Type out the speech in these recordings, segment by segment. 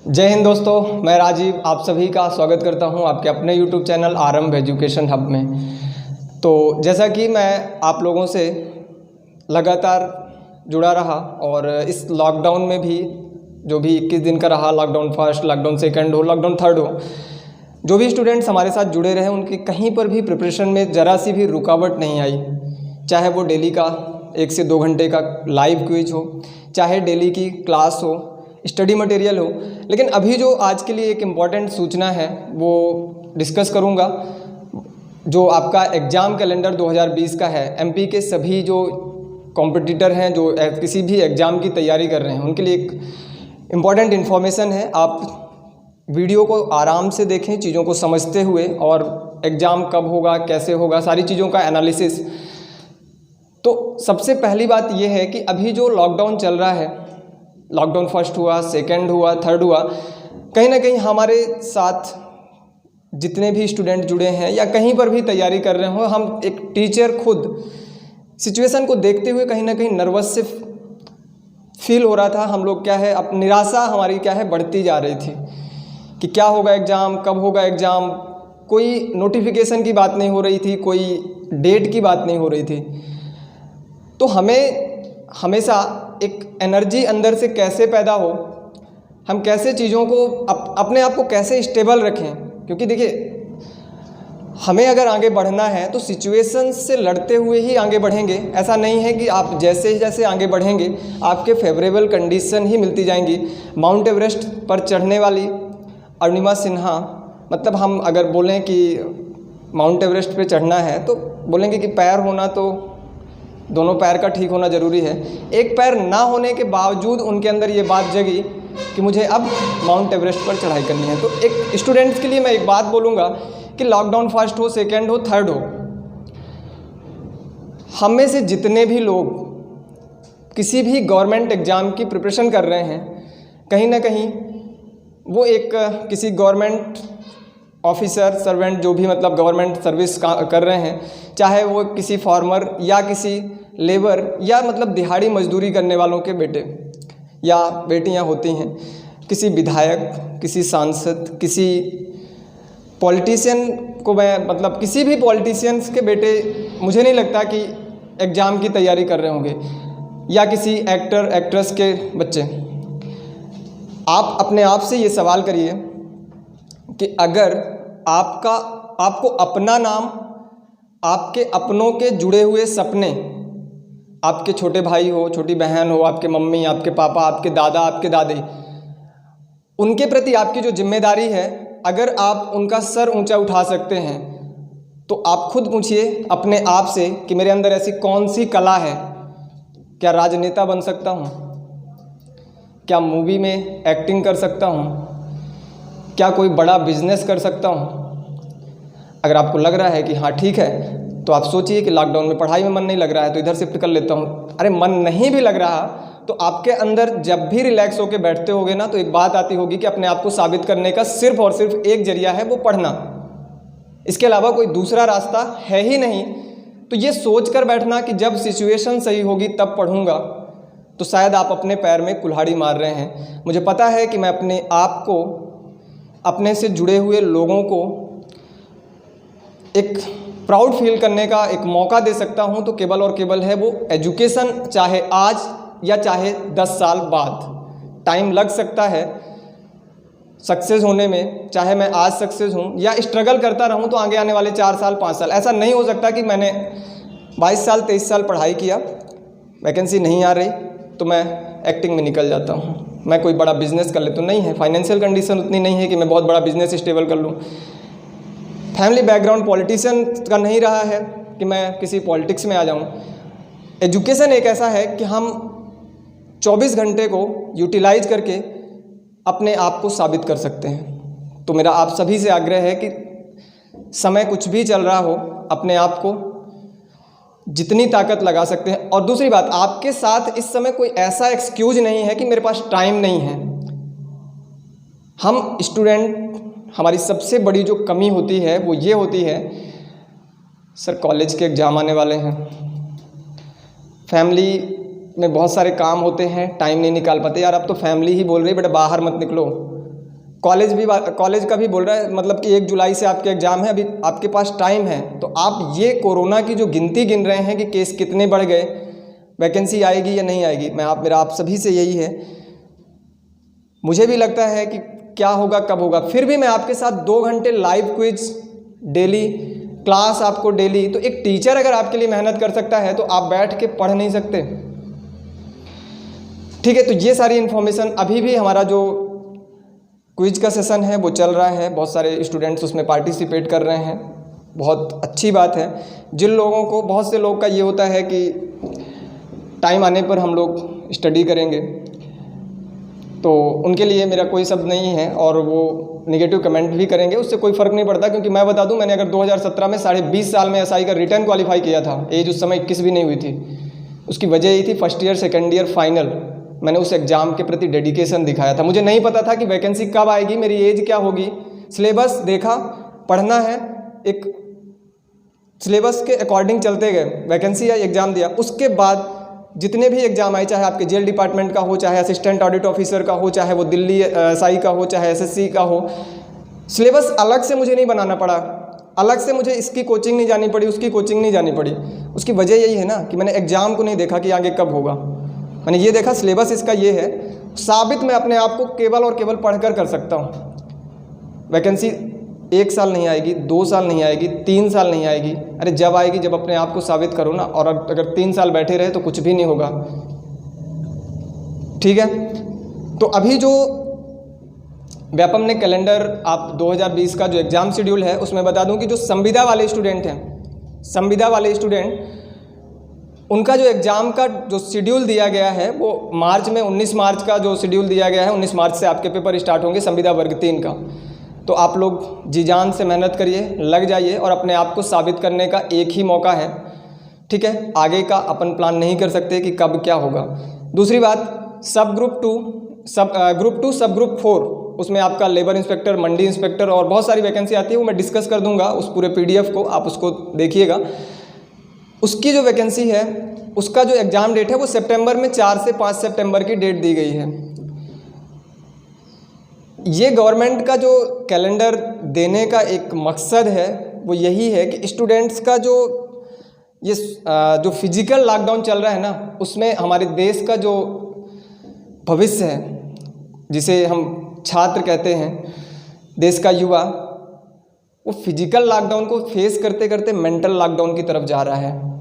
जय हिंद दोस्तों, मैं राजीव आप सभी का स्वागत करता हूं आपके अपने YouTube चैनल आरंभ एजुकेशन हब में। तो जैसा कि मैं आप लोगों से लगातार जुड़ा रहा और इस लॉकडाउन में भी जो भी 21 दिन का रहा, लॉकडाउन फर्स्ट, लॉकडाउन सेकंड हो, लॉकडाउन थर्ड हो, जो भी स्टूडेंट्स हमारे साथ जुड़े रहे उनकी कहीं पर भी प्रिपरेशन में ज़रा सी भी रुकावट नहीं आई। चाहे वो डेली का 1 से 2 घंटे का लाइव क्विज हो, चाहे डेली की क्लास हो, स्टडी मटेरियल हो। लेकिन अभी जो आज के लिए एक इम्पॉर्टेंट सूचना है वो डिस्कस करूँगा। जो आपका एग्ज़ाम कैलेंडर 2020 का है, एमपी के सभी जो कॉम्पिटिटर हैं जो किसी भी एग्ज़ाम की तैयारी कर रहे हैं उनके लिए एक इम्पॉर्टेंट इन्फॉर्मेशन है। आप वीडियो को आराम से देखें, चीज़ों को समझते हुए, और एग्ज़ाम कब होगा, कैसे होगा, सारी चीज़ों का एनालिसिस। तो सबसे पहली बात यह है कि अभी जो लॉकडाउन चल रहा है, लॉकडाउन फर्स्ट हुआ, सेकंड हुआ, थर्ड हुआ, कहीं ना कहीं हमारे साथ जितने भी स्टूडेंट जुड़े हैं या कहीं पर भी तैयारी कर रहे हो, हम एक टीचर खुद सिचुएशन को देखते हुए कहीं ना कहीं नर्वस से फील हो रहा था। हम लोग क्या है, अब निराशा हमारी क्या है बढ़ती जा रही थी कि क्या होगा एग्ज़ाम, कब होगा एग्ज़ाम। कोई नोटिफिकेशन की बात नहीं हो रही थी, कोई डेट की बात नहीं हो रही थी। तो हमें हमेशा एक एनर्जी अंदर से कैसे पैदा हो, हम कैसे चीज़ों को अपने आप को कैसे स्टेबल रखें, क्योंकि देखिए हमें अगर आगे बढ़ना है तो सिचुएशन से लड़ते हुए ही आगे बढ़ेंगे। ऐसा नहीं है कि आप जैसे जैसे आगे बढ़ेंगे आपके फेवरेबल कंडीशन ही मिलती जाएंगी। माउंट एवरेस्ट पर चढ़ने वाली अरुणिमा सिन्हा, मतलब हम अगर बोलें कि माउंट एवरेस्ट पे चढ़ना है तो बोलेंगे कि पैर होना, तो दोनों पैर का ठीक होना ज़रूरी है। एक पैर ना होने के बावजूद उनके अंदर ये बात जगी कि मुझे अब माउंट एवरेस्ट पर चढ़ाई करनी है। तो एक स्टूडेंट्स के लिए मैं एक बात बोलूँगा कि लॉकडाउन फर्स्ट हो, सेकंड हो, थर्ड हो, हम में से जितने भी लोग किसी भी गवर्नमेंट एग्ज़ाम की प्रिपरेशन कर रहे हैं, कहीं ना कहीं वो एक किसी गवर्नमेंट ऑफिसर, सर्वेंट, जो भी मतलब गवर्नमेंट सर्विस कर रहे हैं, चाहे वो किसी फार्मर या किसी लेबर या मतलब दिहाड़ी मजदूरी करने वालों के बेटे या बेटियां होती हैं, किसी विधायक, किसी सांसद, किसी पॉलिटिशियन को मैं मतलब किसी भी पॉलिटिशियंस के बेटे मुझे नहीं लगता कि एग्ज़ाम की तैयारी कर रहे होंगे, या किसी एक्टर एक्ट्रेस के बच्चे। आप अपने आप से ये सवाल करिए कि अगर आपको अपना नाम, आपके अपनों के जुड़े हुए सपने, आपके छोटे भाई हो, छोटी बहन हो, आपके मम्मी, आपके पापा, आपके दादा, आपके दादी, उनके प्रति आपकी जो जिम्मेदारी है, अगर आप उनका सर ऊंचा उठा सकते हैं तो आप खुद पूछिए अपने आप से कि मेरे अंदर ऐसी कौन सी कला है। क्या राजनेता बन सकता हूँ? क्या मूवी में एक्टिंग कर सकता हूँ? क्या कोई बड़ा बिजनेस कर सकता हूँ? अगर आपको लग रहा है कि हाँ ठीक है, तो आप सोचिए कि लॉकडाउन में पढ़ाई में मन नहीं लग रहा है तो इधर शिफ्ट कर लेता हूँ। अरे मन नहीं भी लग रहा तो आपके अंदर जब भी रिलैक्स होकर बैठते होगे ना, तो एक बात आती होगी कि अपने आप को साबित करने का सिर्फ और सिर्फ एक जरिया है, वो पढ़ना। इसके अलावा कोई दूसरा रास्ता है ही नहीं। तो ये सोच कर बैठना कि जब सिचुएशन सही होगी तब पढ़ूंगा, तो शायद आप अपने पैर में कुल्हाड़ी मार रहे हैं। मुझे पता है कि मैं अपने आप को, अपने से जुड़े हुए लोगों को एक प्राउड फील करने का एक मौका दे सकता हूं, तो केवल और केवल है वो एजुकेशन। चाहे आज या चाहे 10 साल बाद टाइम लग सकता है सक्सेस होने में, चाहे मैं आज सक्सेस हूं या स्ट्रगल करता रहूं तो आगे आने वाले 4 साल 5 साल, ऐसा नहीं हो सकता कि मैंने 22 साल 23 साल पढ़ाई किया, वैकेंसी नहीं आ रही तो मैं एक्टिंग में निकल जाता हूं, मैं कोई बड़ा बिजनेस कर लेता हूं। नहीं है, फाइनेंशियल कंडीशन उतनी नहीं है कि मैं बहुत बड़ा बिजनेस स्टेबल कर लूं। फैमिली बैकग्राउंड पॉलिटिशियन का नहीं रहा है कि मैं किसी पॉलिटिक्स में आ जाऊं। एजुकेशन एक ऐसा है कि हम 24 घंटे को यूटिलाइज करके अपने आप को साबित कर सकते हैं। तो मेरा आप सभी से आग्रह है कि समय कुछ भी चल रहा हो, अपने आप को जितनी ताकत लगा सकते हैं। और दूसरी बात, आपके साथ इस समय कोई ऐसा एक्सक्यूज नहीं है कि मेरे पास टाइम नहीं है। हम स्टूडेंट, हमारी सबसे बड़ी जो कमी होती है वो ये होती है, सर कॉलेज के एग्ज़ाम आने वाले हैं, फैमिली में बहुत सारे काम होते हैं, टाइम नहीं निकाल पाते। यार अब तो फैमिली ही बोल रही है बेटा बाहर मत निकलो, कॉलेज का भी बोल रहा है, मतलब कि 1 जुलाई से आपके एग्ज़ाम है, अभी आपके पास टाइम है। तो आप ये कोरोना की जो गिनती गिन रहे हैं कि केस कितने बढ़ गए, वैकेंसी आएगी या नहीं आएगी, मेरा आप सभी से यही है। मुझे भी लगता है कि क्या होगा कब होगा, फिर भी मैं आपके साथ 2 घंटे लाइव क्विज डेली, क्लास आपको डेली। तो एक टीचर अगर आपके लिए मेहनत कर सकता है तो आप बैठ के पढ़ नहीं सकते? ठीक है, तो ये सारी इन्फॉर्मेशन, अभी भी हमारा जो क्विज का सेशन है वो चल रहा है, बहुत सारे स्टूडेंट्स उसमें पार्टिसिपेट कर रहे हैं, बहुत अच्छी बात है। जिन लोगों को, बहुत से लोग का ये होता है कि टाइम आने पर हम लोग स्टडी करेंगे, तो उनके लिए मेरा कोई शब्द नहीं है, और वो नेगेटिव कमेंट भी करेंगे, उससे कोई फ़र्क नहीं पड़ता। क्योंकि मैं बता दूं, मैंने अगर 2017 में 20.5 साल में एसआई का रिटर्न क्वालिफाई किया था, एज उस समय 21 भी नहीं हुई थी। उसकी वजह यही थी, first year second year final, मैंने उस एग्ज़ाम के प्रति डेडिकेशन दिखाया था। मुझे नहीं पता था कि वैकेंसी कब आएगी, मेरी एज क्या होगी। सिलेबस देखा, पढ़ना है, एक सिलेबस के अकॉर्डिंग चलते गए, वैकेंसी आई, एग्ज़ाम दिया। उसके बाद जितने भी एग्ज़ाम आए, चाहे आपके जेल डिपार्टमेंट का हो, चाहे असिस्टेंट ऑडिट ऑफिसर का हो, चाहे वो दिल्ली एसआई का हो, चाहे एसएससी का हो, सिलेबस अलग से मुझे नहीं बनाना पड़ा, अलग से मुझे इसकी कोचिंग नहीं जानी पड़ी, उसकी कोचिंग नहीं जानी पड़ी। उसकी वजह यही है ना कि मैंने एग्ज़ाम को नहीं देखा कि आगे कब होगा, मैंने ये देखा सिलेबस इसका ये है, साबित मैं अपने आप को केवल और केवल पढ़कर कर सकता हूँ। वैकेंसी 1 साल नहीं आएगी, 2 साल नहीं आएगी, 3 साल नहीं आएगी, अरे जब आएगी जब अपने आप को साबित करो ना। और अगर 3 साल बैठे रहे तो कुछ भी नहीं होगा। ठीक है, तो अभी जो व्यापम ने कैलेंडर आप 2020 का जो एग्ज़ाम शेड्यूल है, उसमें बता दूं कि जो संविदा वाले स्टूडेंट हैं, संविदा वाले स्टूडेंट, उनका जो एग्ज़ाम का जो शेड्यूल दिया गया है वो मार्च में 19 मार्च का जो शेड्यूल दिया गया है, 19 मार्च से आपके पेपर स्टार्ट होंगे संविदा वर्ग 3 का। तो आप लोग जी जान से मेहनत करिए, लग जाइए, और अपने आप को साबित करने का एक ही मौका है। ठीक है, आगे का अपन प्लान नहीं कर सकते कि कब क्या होगा। दूसरी बात, सब ग्रुप 2 सब ग्रुप 4, उसमें आपका लेबर इंस्पेक्टर, मंडी इंस्पेक्टर और बहुत सारी वैकेंसी आती है, वो मैं डिस्कस कर दूंगा उस पूरे PDF को, आप उसको देखिएगा। उसकी जो वैकेंसी है, उसका जो एग्ज़ाम डेट है वो सितंबर में 4 से 5 सितंबर की डेट दी गई है। ये गवर्नमेंट का जो कैलेंडर देने का एक मकसद है वो यही है कि स्टूडेंट्स का जो फिजिकल लॉकडाउन चल रहा है ना, उसमें हमारे देश का जो भविष्य है, जिसे हम छात्र कहते हैं, देश का युवा, वो फिजिकल लॉकडाउन को फेस करते करते मेंटल लॉकडाउन की तरफ जा रहा है।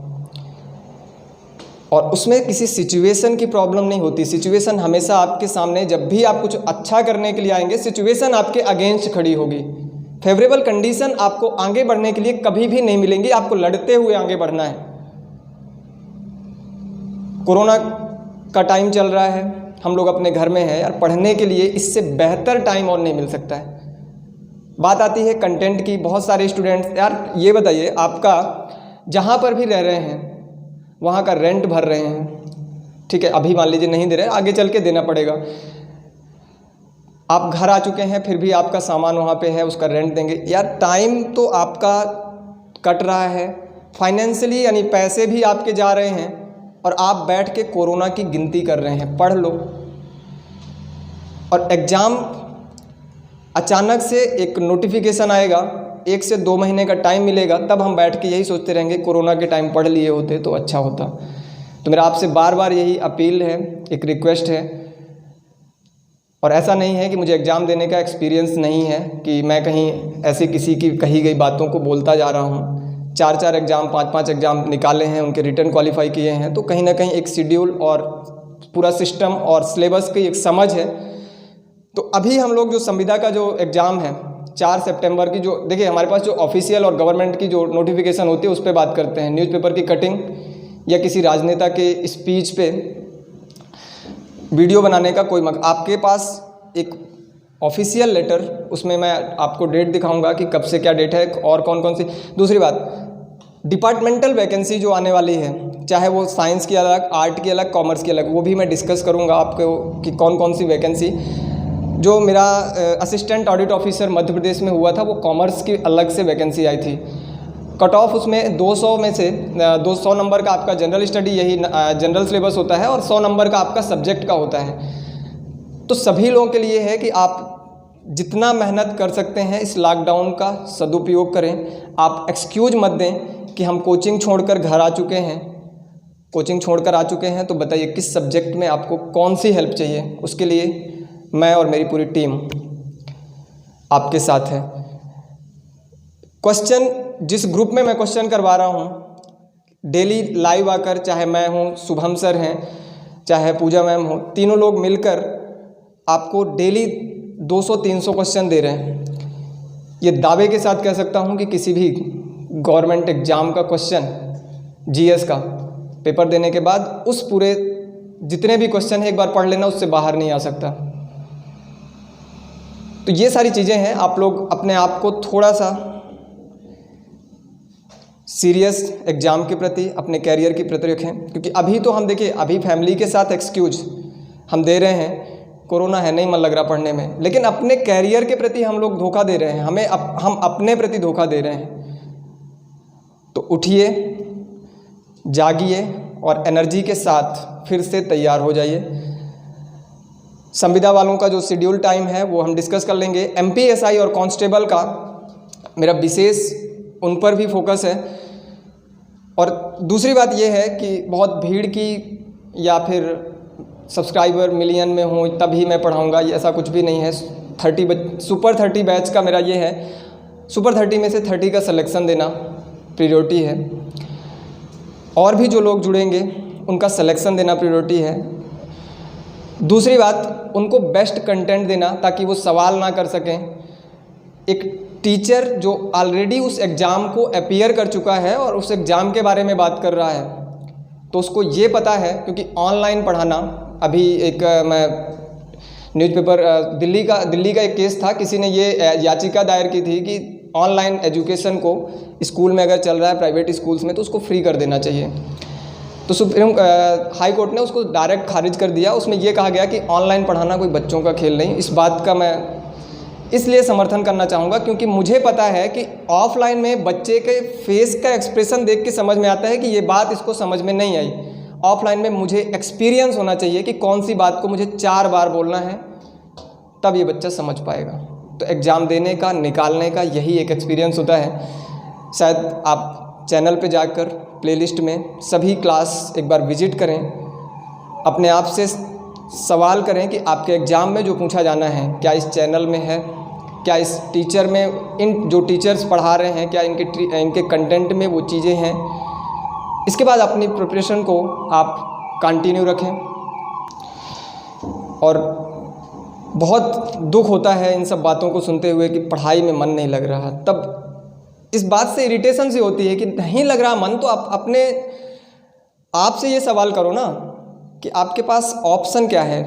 और उसमें किसी सिचुएशन की प्रॉब्लम नहीं होती। सिचुएशन हमेशा आपके सामने, जब भी आप कुछ अच्छा करने के लिए आएंगे, सिचुएशन आपके अगेंस्ट खड़ी होगी। फेवरेबल कंडीशन आपको आगे बढ़ने के लिए कभी भी नहीं मिलेंगी, आपको लड़ते हुए आगे बढ़ना है। कोरोना का टाइम चल रहा है, हम लोग अपने घर में हैं यार, पढ़ने के लिए इससे बेहतर टाइम और नहीं मिल सकता है। बात आती है कंटेंट की। बहुत सारे स्टूडेंट्स, यार ये बताइए, आपका जहाँ पर भी रह रहे हैं वहाँ का रेंट भर रहे हैं, ठीक है, अभी मान लीजिए नहीं दे रहे, आगे चल के देना पड़ेगा। आप घर आ चुके हैं, फिर भी आपका सामान वहाँ पे है, उसका रेंट देंगे। यार टाइम तो आपका कट रहा है फाइनेंशियली, यानी पैसे भी आपके जा रहे हैं, और आप बैठ के कोरोना की गिनती कर रहे हैं। पढ़ लो। और एग्ज़ाम अचानक से एक नोटिफिकेशन आएगा, 1 से 2 महीने का टाइम मिलेगा, तब हम बैठ के यही सोचते रहेंगे कोरोना के टाइम पढ़ लिए होते तो अच्छा होता। तो मेरा आपसे बार बार यही अपील है, एक रिक्वेस्ट है। और ऐसा नहीं है कि मुझे एग्ज़ाम देने का एक्सपीरियंस नहीं है, कि मैं कहीं ऐसे किसी की कही गई बातों को बोलता जा रहा हूँ। 4-4 एग्ज़ाम, 5-5 एग्ज़ाम निकाले हैं, उनके रिटर्न क्वालिफाई किए हैं, तो कहीं ना कहीं एक शेड्यूल और पूरा सिस्टम और सिलेबस की एक समझ है। तो अभी हम लोग जो संविदा का जो एग्ज़ाम है 4 सितंबर की, जो देखिए हमारे पास जो ऑफिशियल और गवर्नमेंट की जो नोटिफिकेशन होती है उस पर बात करते हैं। न्यूज़पेपर की कटिंग या किसी राजनेता के स्पीच पे वीडियो बनाने का कोई आपके पास एक ऑफिशियल लेटर, उसमें मैं आपको डेट दिखाऊंगा कि कब से क्या डेट है और कौन कौन सी। दूसरी बात, डिपार्टमेंटल वैकेंसी जो आने वाली है, चाहे वो साइंस की अलग, आर्ट की अलग, कॉमर्स की अलग, वो भी मैं डिस्कस करूंगा आपको कि कौन कौन सी वैकेंसी। जो मेरा assistant audit officer Madhya Pradesh में हुआ था, वो कॉमर्स की अलग से वैकेंसी आई थी। कट ऑफ उसमें 200 में से 200 नंबर का आपका जनरल स्टडी, यही जनरल सिलेबस होता है, और 100 नंबर का आपका सब्जेक्ट का होता है। तो सभी लोगों के लिए है कि आप जितना मेहनत कर सकते हैं इस लॉकडाउन का सदुपयोग करें। आप एक्सक्यूज मत दें कि हम कोचिंग छोड़कर घर आ चुके हैं, कोचिंग छोड़कर आ चुके हैं, तो बताइए किस सब्जेक्ट में आपको कौन सी हेल्प चाहिए। उसके लिए मैं और मेरी पूरी टीम आपके साथ है। क्वेश्चन जिस ग्रुप में मैं क्वेश्चन करवा रहा हूँ, डेली लाइव आकर, चाहे मैं हूँ, शुभम सर हैं, चाहे पूजा मैम हो, तीनों लोग मिलकर आपको डेली 200-300 क्वेश्चन दे रहे हैं। ये दावे के साथ कह सकता हूँ कि किसी भी गवर्नमेंट एग्ज़ाम का क्वेश्चन, जीएस का पेपर देने के बाद उस पूरे जितने भी क्वेश्चन है एक बार पढ़ लेना, उससे बाहर नहीं आ सकता। तो ये सारी चीज़ें हैं, आप लोग अपने आप को थोड़ा सा सीरियस एग्ज़ाम के प्रति, अपने कैरियर के प्रति रखें। क्योंकि अभी तो हम देखिए, अभी फैमिली के साथ एक्सक्यूज हम दे रहे हैं, कोरोना है, नहीं मन लग रहा पढ़ने में, लेकिन अपने कैरियर के प्रति हम लोग धोखा दे रहे हैं, हम अपने प्रति धोखा दे रहे हैं। तो उठिए, जागिए और एनर्जी के साथ फिर से तैयार हो जाइए। संविदा वालों का जो शेड्यूल टाइम है वो हम डिस्कस कर लेंगे। एमपीएसआई और कांस्टेबल का मेरा विशेष उन पर भी फोकस है। और दूसरी बात ये है कि बहुत भीड़ की या फिर सब्सक्राइबर मिलियन में हो तभी मैं पढ़ाऊँगा, ये ऐसा कुछ भी नहीं है। सुपर 30 बैच का मेरा ये है, सुपर 30 में से 30 का सिलेक्शन देना प्रायोरिटी है, और भी जो लोग जुड़ेंगे उनका सिलेक्शन देना प्रायोरिटी है। दूसरी बात, उनको बेस्ट कंटेंट देना ताकि वो सवाल ना कर सकें। एक टीचर जो ऑलरेडी उस एग्ज़ाम को अपीयर कर चुका है और उस एग्ज़ाम के बारे में बात कर रहा है, तो उसको ये पता है, क्योंकि ऑनलाइन पढ़ाना, अभी एक मैं न्यूज़पेपर दिल्ली का एक केस था, किसी ने ये याचिका दायर की थी कि ऑनलाइन एजुकेशन को स्कूल में अगर चल रहा है प्राइवेट स्कूल्स में तो उसको फ्री कर देना चाहिए। तो सुप्रीम हाई कोर्ट ने उसको डायरेक्ट खारिज कर दिया। उसमें ये कहा गया कि ऑनलाइन पढ़ाना कोई बच्चों का खेल नहीं। इस बात का मैं इसलिए समर्थन करना चाहूँगा क्योंकि मुझे पता है कि ऑफलाइन में बच्चे के फेस का एक्सप्रेशन देख के समझ में आता है कि ये बात इसको समझ में नहीं आई। ऑफलाइन में मुझे एक्सपीरियंस होना चाहिए कि कौन सी बात को मुझे 4 बार बोलना है, तब ये बच्चा समझ पाएगा। तो एग्ज़ाम देने का, निकालने का यही एक एक्सपीरियंस होता है। शायद आप चैनल पे जाकर प्लेलिस्ट में सभी क्लास एक बार विजिट करें, अपने आप से सवाल करें कि आपके एग्ज़ाम में जो पूछा जाना है क्या इस चैनल में है, क्या इस टीचर में, इन जो टीचर्स पढ़ा रहे हैं क्या इनके कंटेंट में वो चीज़ें हैं। इसके बाद अपनी प्रिपरेशन को आप कंटिन्यू रखें। और बहुत दुख होता है इन सब बातों को सुनते हुए कि पढ़ाई में मन नहीं लग रहा, तब इस बात से इरिटेशन सी होती है कि नहीं लग रहा मन, तो आप अपने आप से ये सवाल करो ना कि आपके पास ऑप्शन क्या है।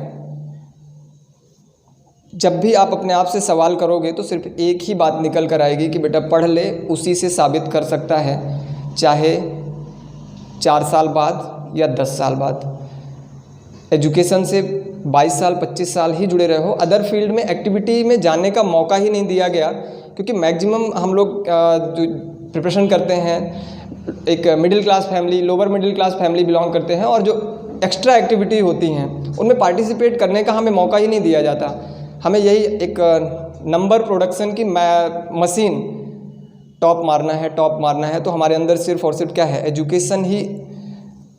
जब भी आप अपने आप से सवाल करोगे तो सिर्फ एक ही बात निकल कर आएगी कि बेटा पढ़ ले, उसी से साबित कर सकता है, चाहे 4 साल बाद या 10 साल बाद। एजुकेशन से 22 साल 25 साल ही जुड़े रहे हो, अदर फील्ड में एक्टिविटी में जाने का मौका ही नहीं दिया गया। क्योंकि मैक्सिमम हम लोग जो प्रिपरेशन करते हैं एक middle class family, lower middle class family belong करते हैं, और जो एक्स्ट्रा एक्टिविटी होती हैं उनमें पार्टिसिपेट करने का हमें मौका ही नहीं दिया जाता। हमें यही एक नंबर प्रोडक्शन की मशीन टॉप मारना है, तो हमारे अंदर सिर्फ और सिर्फ क्या है, एजुकेशन ही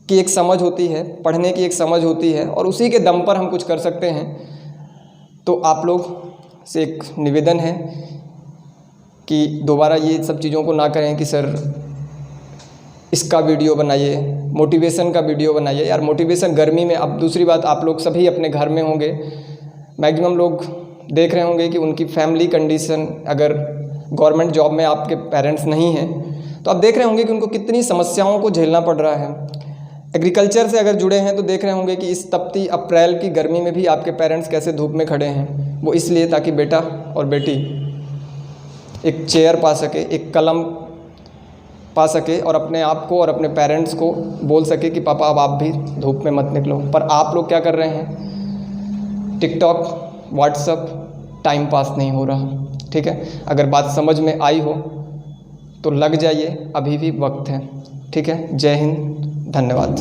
की एक समझ होती है, पढ़ने की एक समझ होती है, और उसी के दम पर हम कुछ कर सकते हैं। तो आप लोग से एक निवेदन है कि दोबारा ये सब चीज़ों को ना करें कि सर इसका वीडियो बनाइए, मोटिवेशन का वीडियो बनाइए। यार मोटिवेशन गर्मी में, अब दूसरी बात, आप लोग सभी अपने घर में होंगे, मैक्सिमम लोग देख रहे होंगे कि उनकी फैमिली कंडीशन, अगर गवर्नमेंट जॉब में आपके पेरेंट्स नहीं हैं तो आप देख रहे होंगे कि उनको कितनी समस्याओं को झेलना पड़ रहा है। एग्रीकल्चर से अगर जुड़े हैं तो देख रहे होंगे कि इस तपती अप्रैल की गर्मी में भी आपके पेरेंट्स कैसे धूप में खड़े हैं। वो इसलिए ताकि बेटा और बेटी एक चेयर पा सके, एक कलम पा सके, और अपने आप को और अपने पेरेंट्स को बोल सके कि पापा अब आप भी धूप में मत निकलो। पर आप लोग क्या कर रहे हैं, टिकटॉक, व्हाट्सएप, टाइम पास नहीं हो रहा। ठीक है, अगर बात समझ में आई हो तो लग जाइए, अभी भी वक्त है। ठीक है, जय हिंद, धन्यवाद।